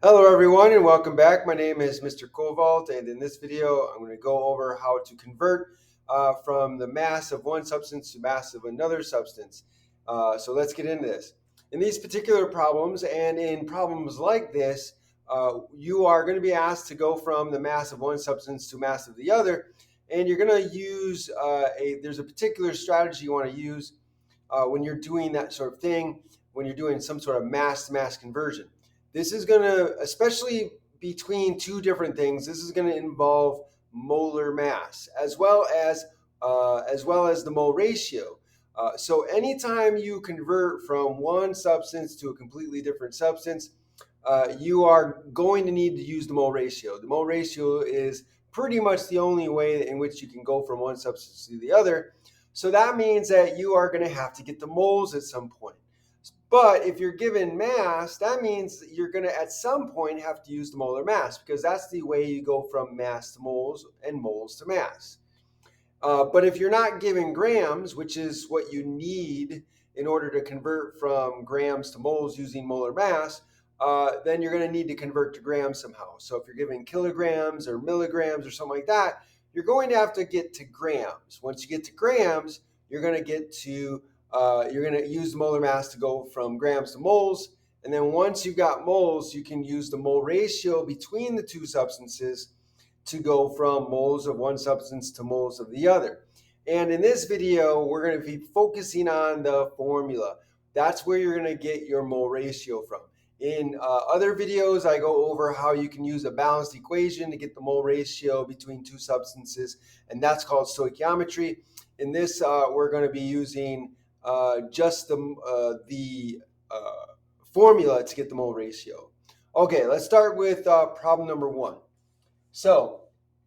Hello everyone and welcome back. My name is Mr. Kovalt, and in this video I'm going to go over how to convert from the mass of one substance to mass of another substance. So let's get into this. In these particular problems and in problems like this, you are going to be asked to go from the mass of one substance to mass of the other, and you're going to use there's a particular strategy you want to use when you're doing that sort of thing, when you're doing some sort of mass to mass conversion. This is going to, especially between two different things, this is going to involve molar mass as well as the mole ratio. So anytime you convert from one substance to a completely different substance, you are going to need to use the mole ratio. The mole ratio is pretty much the only way in which you can go from one substance to the other. So that means that you are going to have to get the moles at some point. But if you're given mass, that means you're going to at some point have to use the molar mass, because that's the way you go from mass to moles and moles to mass. But if you're not given grams, which is what you need in order to convert from grams to moles using molar mass, then you're going to need to convert to grams somehow. So if you're given kilograms or milligrams or something like that, you're going to have to get to grams. Once you get to grams, you're going to you're going to use the molar mass to go from grams to moles. And then once you've got moles, you can use the mole ratio between the two substances to go from moles of one substance to moles of the other. And in this video, we're going to be focusing on the formula. That's where you're going to get your mole ratio from. In other videos, I go over how you can use a balanced equation to get the mole ratio between two substances, and that's called stoichiometry. In this, we're going to be using just the formula to get the mole ratio. Okay, let's start with problem number one. So,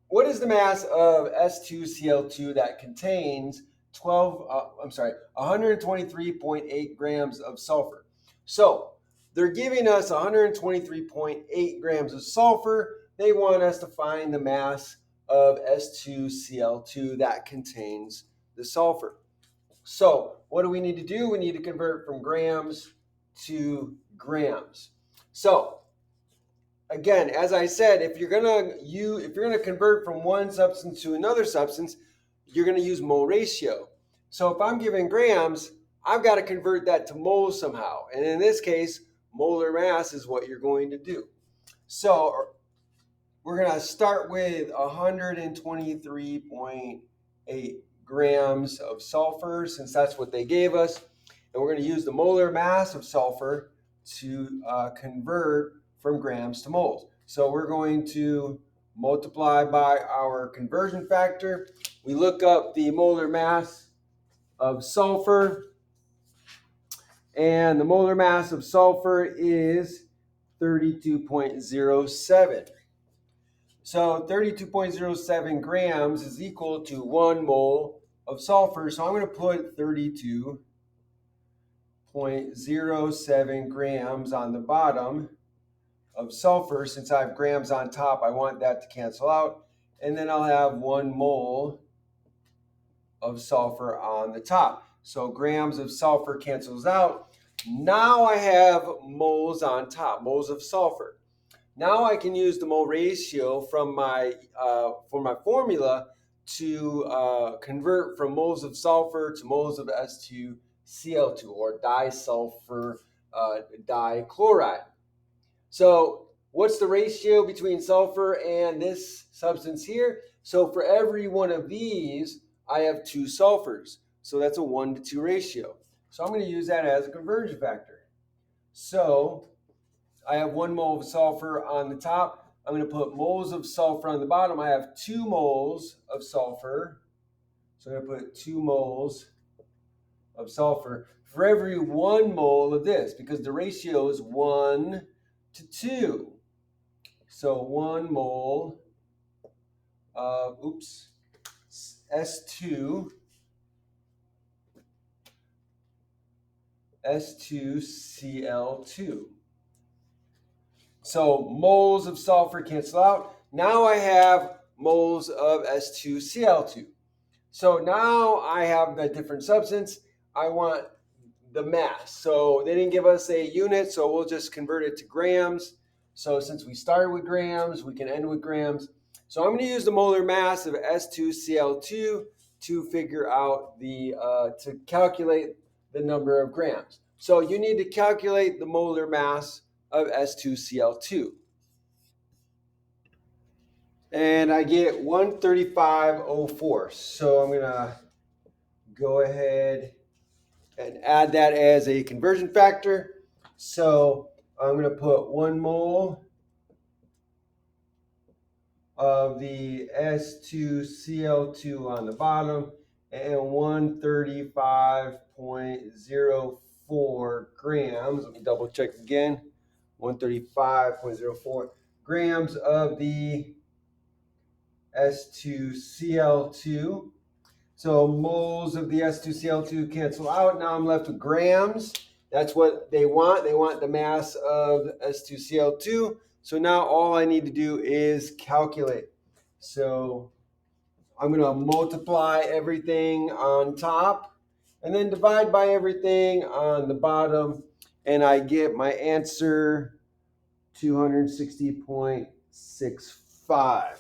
what is the mass of S2Cl2 that contains 123.8 grams of sulfur? So, they're giving us 123.8 grams of sulfur. They want us to find the mass of S2Cl2 that contains the sulfur. So, what do we need to do? We need to convert from grams to grams. So, again, as I said, if you're gonna convert from one substance to another substance, you're gonna use mole ratio. So if I'm given grams, I've got to convert that to moles somehow. And in this case, molar mass is what you're going to do. So we're gonna start with 123.8 grams of sulfur, since that's what they gave us. And we're gonna use the molar mass of sulfur to convert from grams to moles. So we're going to multiply by our conversion factor. We look up the molar mass of sulfur, and the molar mass of sulfur is 32.07. So 32.07 grams is equal to 1 mole of sulfur. So I'm going to put 32.07 grams on the bottom of sulfur. Since I have grams on top, I want that to cancel out. And then I'll have 1 mole of sulfur on the top. So grams of sulfur cancels out. Now I have moles on top, moles of sulfur. Now I can use the mole ratio from for my formula to convert from moles of sulfur to moles of S2Cl2, or disulfur dichloride. So what's the ratio between sulfur and this substance here? So for every one of these, I have 2 sulfurs. So that's a 1-to-2 ratio. So I'm going to use that as a conversion factor. So I have 1 mole of sulfur on the top. I'm going to put moles of sulfur on the bottom. I have 2 moles of sulfur. So I'm going to put 2 moles of sulfur for every 1 mole of this, because the ratio is 1 to 2. So 1 mole of, S2Cl2. So moles of sulfur cancel out. Now I have moles of S2Cl2. So now I have the different substance. I want the mass. So they didn't give us a unit, so we'll just convert it to grams. So since we started with grams, we can end with grams. So I'm going to use the molar mass of S2Cl2 to figure out to calculate the number of grams. So you need to calculate the molar mass of S2Cl2. And I get 135.04. So I'm going to go ahead and add that as a conversion factor. So I'm going to put 1 mole of the S2Cl2 on the bottom and 135.04 grams. Let me double check again. 135.04 grams of the S2Cl2. So moles of the S2Cl2 cancel out. Now I'm left with grams. That's what they want. They want the mass of S2Cl2. So now all I need to do is calculate. So I'm going to multiply everything on top and then divide by everything on the bottom. And I get my answer 260.65.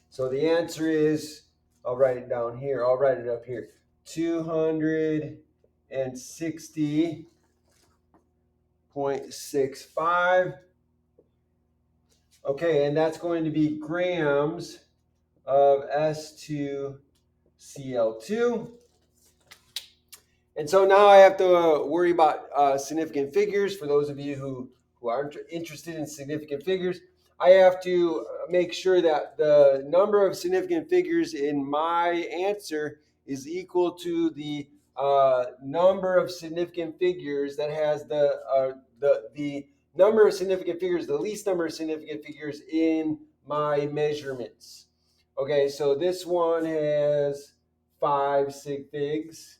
So the answer is, I'll write it down here. I'll write it up here. 260.65. Okay, and that's going to be grams of S2Cl2. And so now I have to worry about significant figures. For those of you who aren't interested in significant figures, I have to make sure that the number of significant figures in my answer is equal to the number of significant figures that has the number of significant figures, the least number of significant figures in my measurements. Okay, so this one has 5 sig figs.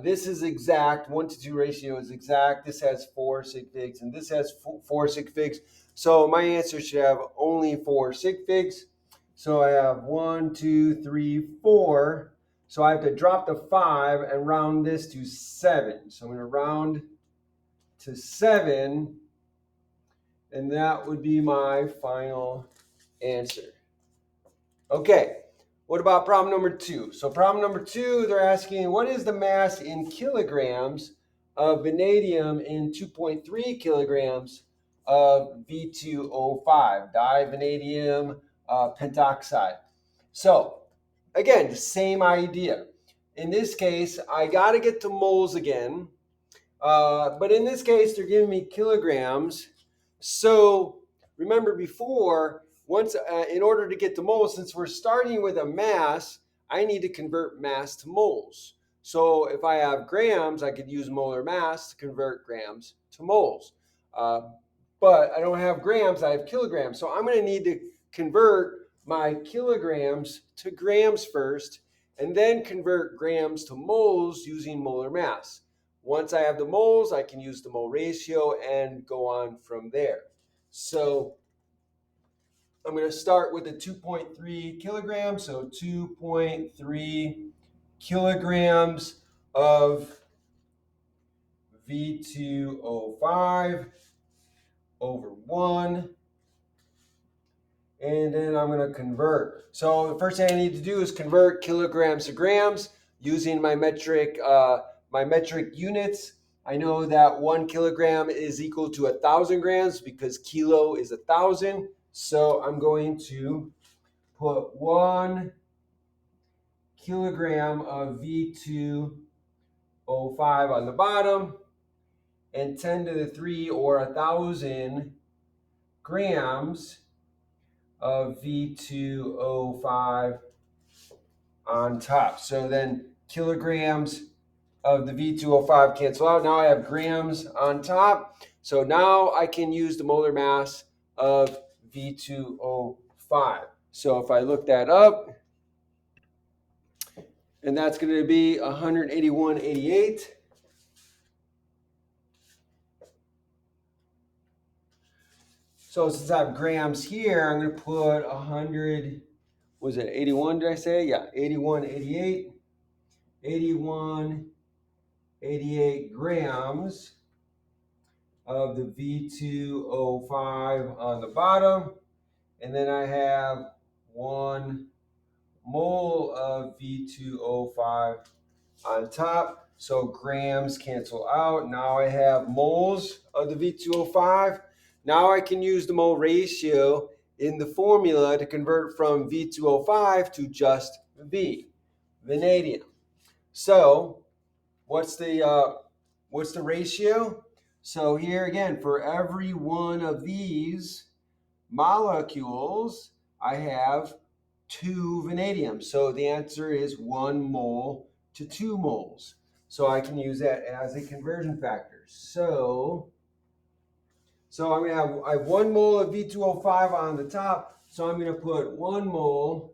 This is exact. 1-to-2 ratio is exact. This has 4 sig figs, and this has 4 sig figs. So my answer should have only 4 sig figs. So I have 1, 2, 3, 4. So I have to drop the 5 and round this to 7. So I'm going to round to 7, and that would be my final answer. Okay. What about problem number 2? So problem number 2, they're asking, what is the mass in kilograms of vanadium in 2.3 kilograms of V2O5, divanadium pentoxide? So again, the same idea. In this case, I got to get to moles again. But in this case, they're giving me kilograms. So remember before, once in order to get to moles, since we're starting with a mass, I need to convert mass to moles. So if I have grams, I could use molar mass to convert grams to moles. But I don't have grams, I have kilograms. So I'm going to need to convert my kilograms to grams first, and then convert grams to moles using molar mass. Once I have the moles, I can use the mole ratio and go on from there. So I'm going to start with the 2.3 kilograms. So 2.3 kilograms of V2O5 over 1. And then I'm going to convert. So the first thing I need to do is convert kilograms to grams using my metric units. I know that 1 kilogram is equal to 1,000 grams because kilo is 1,000. So I'm going to put 1 kilogram of V2O5 on the bottom and 10 to the 3 or 1,000 grams of V2O5 on top. So then kilograms of the V2O5 cancel out. Now I have grams on top. So now I can use the molar mass of V2O5. So if I look that up, and that's going to be 181.88. So since I have grams here, I'm going to put 100, was it 81 did I say? Yeah, 81.88. 81.88 grams of the V2O5 on the bottom, and then I have 1 mole of V2O5 on top. So grams cancel out. Now I have moles of the V2O5. Now I can use the mole ratio in the formula to convert from V2O5 to just V, vanadium. So what's the ratio? So here again, for every one of these molecules, I have 2 vanadium. So the answer is 1 mole to 2 moles. So I can use that as a conversion factor. So I'm going to have, I have 1 mole of V2O5 on the top. So I'm going to put 1 mole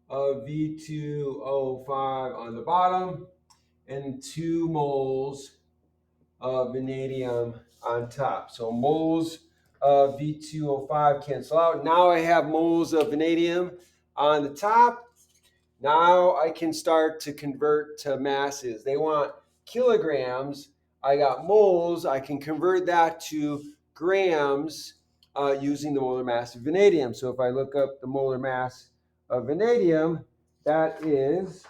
of V2O5 on the bottom and 2 moles of vanadium on top. So moles of V2O5 cancel out. Now I have moles of vanadium on the top. Now I can start to convert to masses. They want kilograms. I got moles. I can convert that to grams using the molar mass of vanadium. So if I look up the molar mass of vanadium, that is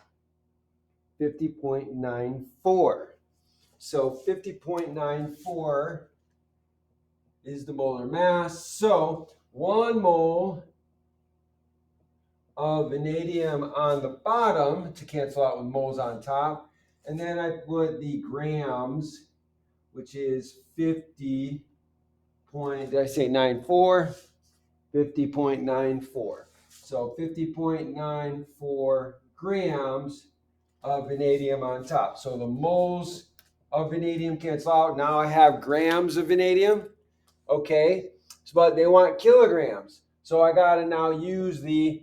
50.94. So 50.94 is the molar mass. So 1 mole of vanadium on the bottom to cancel out with moles on top. And then I put the grams, which is 50 point, did I say 94? 50.94. So 50.94 grams of vanadium on top. So the moles of vanadium cancel out. Now I have grams of vanadium. Okay, but they want kilograms. So I got to now use the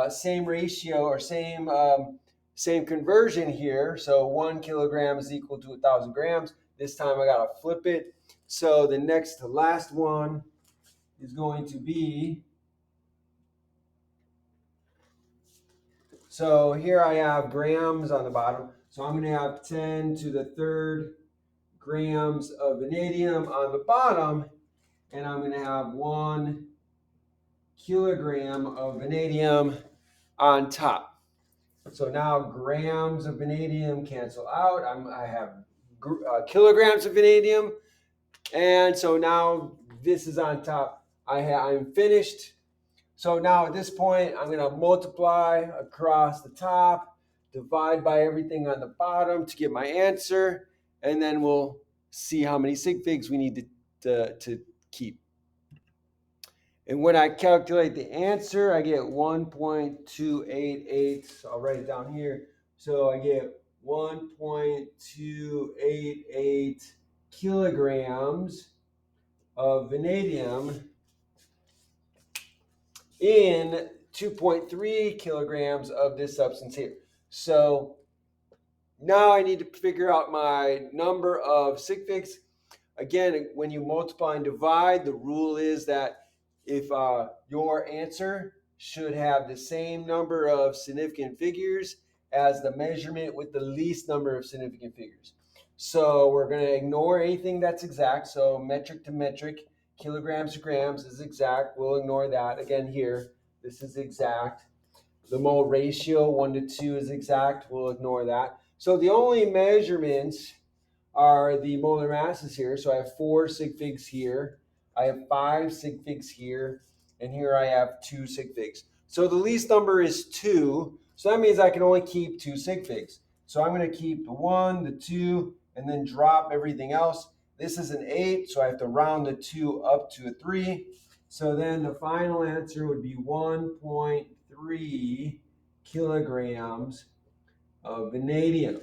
same ratio or same conversion here. So 1 kilogram is equal to 1,000 grams. This time I got to flip it. So the next to last one is going to be, so here I have grams on the bottom. So I'm going to have 10 to the third grams of vanadium on the bottom. And I'm going to have 1 kilogram of vanadium on top. So now grams of vanadium cancel out. I have kilograms of vanadium. And so now this is on top. I'm finished. So now at this point, I'm going to multiply across the top, divide by everything on the bottom to get my answer, and then we'll see how many sig figs we need to keep. And when I calculate the answer, I get 1.288. So I'll write it down here. So I get 1.288 kilograms of vanadium in 2.3 kilograms of this substance here. So now I need to figure out my number of sig figs. Again, when you multiply and divide, the rule is that if your answer should have the same number of significant figures as the measurement with the least number of significant figures. So we're going to ignore anything that's exact. So metric to metric, kilograms to grams is exact. We'll ignore that. Again, here, this is exact. The mole ratio, 1 to 2, is exact. We'll ignore that. So the only measurements are the molar masses here. So I have 4 sig figs here. I have 5 sig figs here. And here I have 2 sig figs. So the least number is 2. So that means I can only keep 2 sig figs. So I'm going to keep the 1, the 2, and then drop everything else. This is an 8, so I have to round the 2 up to a 3. So then the final answer would be 1.3 kilograms of vanadium.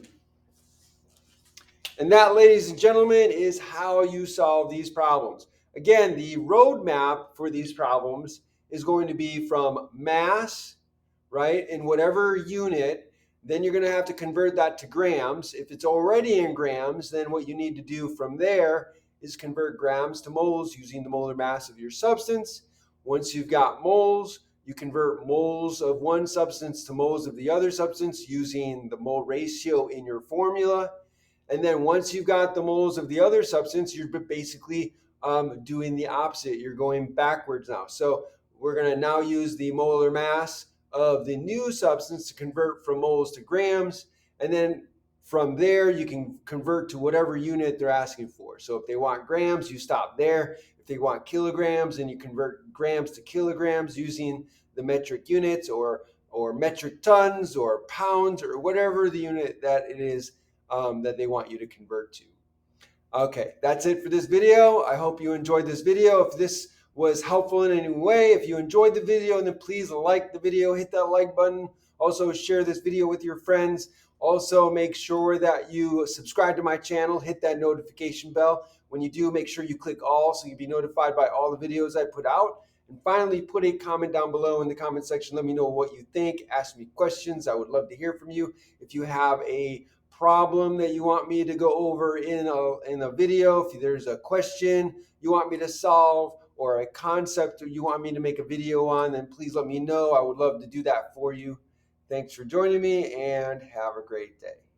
And that, ladies and gentlemen, is how you solve these problems. Again, the roadmap for these problems is going to be from mass, right, in whatever unit. Then you're going to have to convert that to grams. If it's already in grams, then what you need to do from there is convert grams to moles using the molar mass of your substance. Once you've got moles, you convert moles of one substance to moles of the other substance using the mole ratio in your formula. And then once you've got the moles of the other substance, you're basically doing the opposite. You're going backwards now. So we're going to now use the molar mass of the new substance to convert from moles to grams. And then from there, you can convert to whatever unit they're asking for. So if they want grams, you stop there. If they want kilograms, then you convert grams to kilograms using the metric units, or metric tons or pounds, or whatever the unit that it is that they want you to convert to. Okay, that's it for this video. I hope you enjoyed this video. If this was helpful in any way, if you enjoyed the video, then please like the video, hit that like button. Also share this video with your friends. Also make sure that you subscribe to my channel, hit that notification bell. When you do, make sure you click all so you'll be notified by all the videos I put out. And finally, put a comment down below in the comment section. Let me know what you think. Ask me questions. I would love to hear from you. If you have a problem that you want me to go over in a video, if there's a question you want me to solve, or a concept you want me to make a video on, then please let me know. I would love to do that for you. Thanks for joining me, and have a great day.